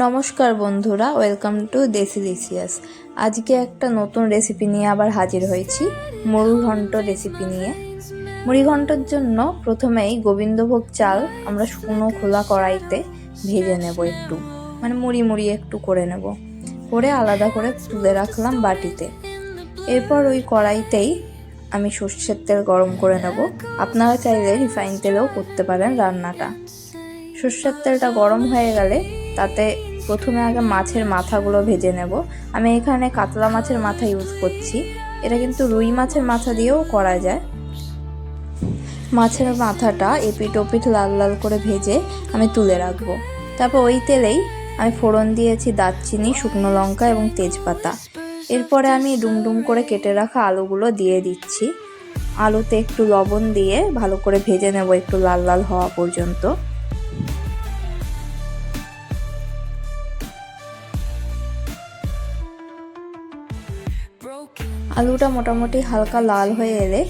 নমস্কার বন্ধুরা, welcome to দেসিলিসিয়াস। আজকে একটা নতুন রেসিপি নিয়ে আবার হাজির হয়েছি, মুড়িঘণ্ট রেসিপি নিয়ে। মুড়িঘণ্টের জন্য প্রথমেই গোবিন্দভোগ চাল আমরা শুকনো খোলা কড়াইতে ভেজে নেব, একটু মুড়ি মুড়ি একটু করে নেব, করে আলাদা করে তুলে রাখলাম বাটিতে। এরপর ওই কড়াইতেই আমি সর্ষের তেল গরম করে নেব। আপনারা চাইলে রিফাইন তেলেও করতে পারেন রান্নাটা। সর্ষের তেলটা গরম হয়ে গেলে তাতে প্রথমে আগে মাছের মাথাগুলো ভেজে নেব। আমি এখানে কাতলা মাছের মাথা ইউজ করছি, এটা কিন্তু রুই মাছের মাথা দিয়েও করা যায়। মাছের মাথাটা এপিট ওপিট লাল লাল করে ভেজে আমি তুলে রাখবো। তারপর ওই তেলেই আমি ফোড়ন দিয়েছি দারচিনি, শুকনো লঙ্কা এবং তেজপাতা। এরপরে আমি ডুমডুম করে কেটে রাখা আলুগুলো দিয়ে দিচ্ছি। আলুতে একটু লবণ দিয়ে ভালো করে ভেজে নেব একটু লাল লাল হওয়া পর্যন্ত। আলুটা মোটামুটি হালকা লাল হয়ে এলে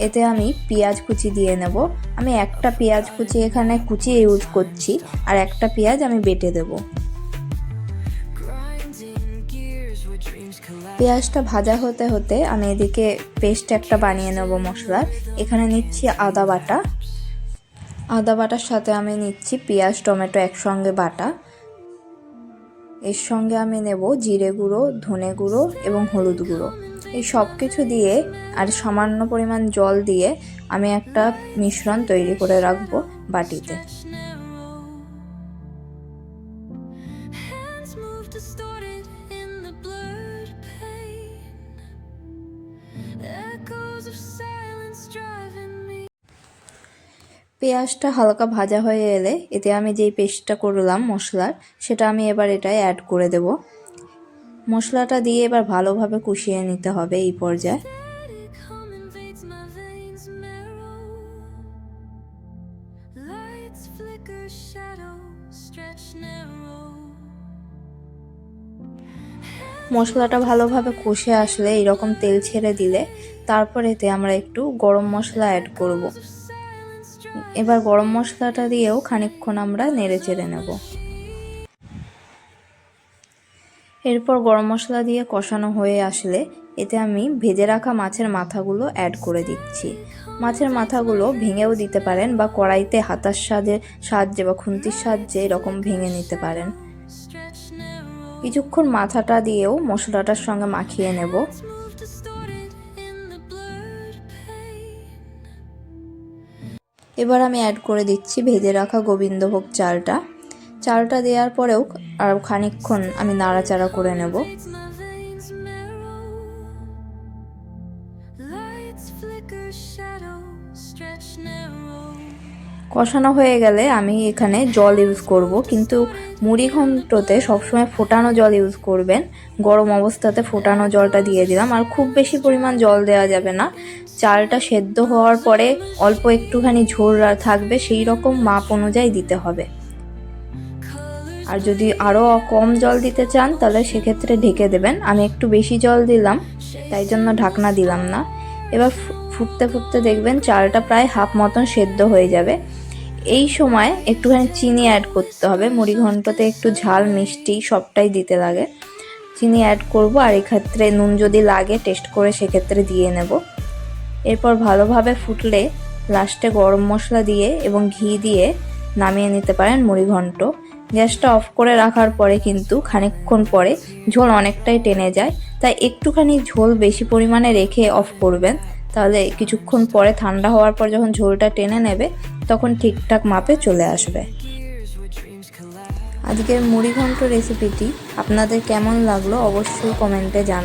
এতে আমি পেঁয়াজ কুচি দিয়ে নেব। আমি একটা পেঁয়াজ কুচি এখানে কুচিয়ে ইউজ করছি, আর একটা পেঁয়াজ আমি বেটে দেব। পেঁয়াজটা ভাজা হতে হতে আমি এদিকে পেস্ট একটা বানিয়ে নেব মশলার। এখানে নিচ্ছি আদা বাটা। আদা বাটার সাথে আমি নিচ্ছি পেঁয়াজ টমেটো একসঙ্গে বাটা। এর সঙ্গে আমি নেব জিরে গুঁড়ো, ধনে গুঁড়ো এবং হলুদ গুঁড়ো। এই সব কিছু দিয়ে আর সামান্য পরিমাণ জল দিয়ে আমি একটা মিশ্রণ তৈরি করে রাখবো বাটিতে। পেঁয়াজটা হালকা ভাজা হয়ে এলে এতে আমি যেই পেস্টটা করলাম মশলার, সেটা আমি এবার এটায় অ্যাড করে দেব। মশলাটা দিয়ে এবার ভালোভাবে কষিয়ে নিতে হবে এই পর্যায়ে। মশলাটা ভালোভাবে কষে আসলে এরকম তেল ছেড়ে দিলে তারপর এতে আমরা একটু গরম মশলা অ্যাড করব। এবার গরম মশলাটা দিয়েও খানিকক্ষণ আমরা নেড়ে চেড়ে নেব। এরপর গরম মশলা দিয়ে কষানো হয়ে আসলে এতে আমি ভেজে রাখা মাছের মাথাগুলো অ্যাড করে দিচ্ছি। মাছের মাথাগুলো ভেঙেও দিতে পারেন বা কড়াইতে হাতার সাহায্যে বা খুন্তির সাহায্যে এরকম ভেঙে নিতে পারেন। কিছুক্ষণ মাথাটা দিয়েও মশলাটার সঙ্গে মাখিয়ে নেব। এবার আমি অ্যাড করে দিচ্ছি ভেজে রাখা গোবিন্দভোগ চালটা। চালটা দেওয়ার পরেও আর খানিকক্ষণ আমি নাড়াচাড়া করে নেব। কষানো হয়ে গেলে আমি এখানে জল ইউজ করব, কিন্তু মুড়িঘণ্টতে সবসময় ফোটানো জল ইউজ করবেন। গরম অবস্থাতে ফোটানো জলটা দিয়ে দিলাম, আর খুব বেশি পরিমাণ জল দেওয়া যাবে না। চালটা সেদ্ধ হওয়ার পরে অল্প একটুখানি ঝোল থাকবে, সেই রকম মাপ অনুযায়ী দিতে হবে। আর যদি আরও কম জল দিতে চান তাহলে সেক্ষেত্রে ঢেকে দেবেন। আমি একটু বেশি জল দিলাম, তাই জন্য ঢাকনা দিলাম না। এবার ফুটতে ফুটতে দেখবেন চালটা প্রায় হাফ মতন সেদ্ধ হয়ে যাবে। এই সময় একটুখানি চিনি অ্যাড করতে হবে। মুড়িঘণ্টতে একটু ঝাল মিষ্টি সবটাই দিতে লাগে। চিনি অ্যাড করব, আর এক্ষেত্রে নুন যদি লাগে টেস্ট করে সেক্ষেত্রে দিয়ে নেব। এরপর ভালোভাবে ফুটলে লাস্টে গরম মশলা দিয়ে এবং ঘি দিয়ে নামিয়ে নিতে পারেন মুড়িঘণ্ট। গ্যাসটা অফ করে রাখার পরে কিন্তু খানিকক্ষণ পরে ঝোল অনেকটাই টেনে যায়, তাই একটুখানি ঝোল বেশি পরিমাণে রেখে অফ করবেন। তাহলে কিছুক্ষণ পরে ঠান্ডা হওয়ার পর যখন ঝোলটা টেনে নেবে তখন ঠিকঠাক মাপে চলে আসবে। আজকের মুড়িঘণ্ট রেসিপিটি আপনাদের কেমন লাগলো অবশ্যই কমেন্টে জানাবেন।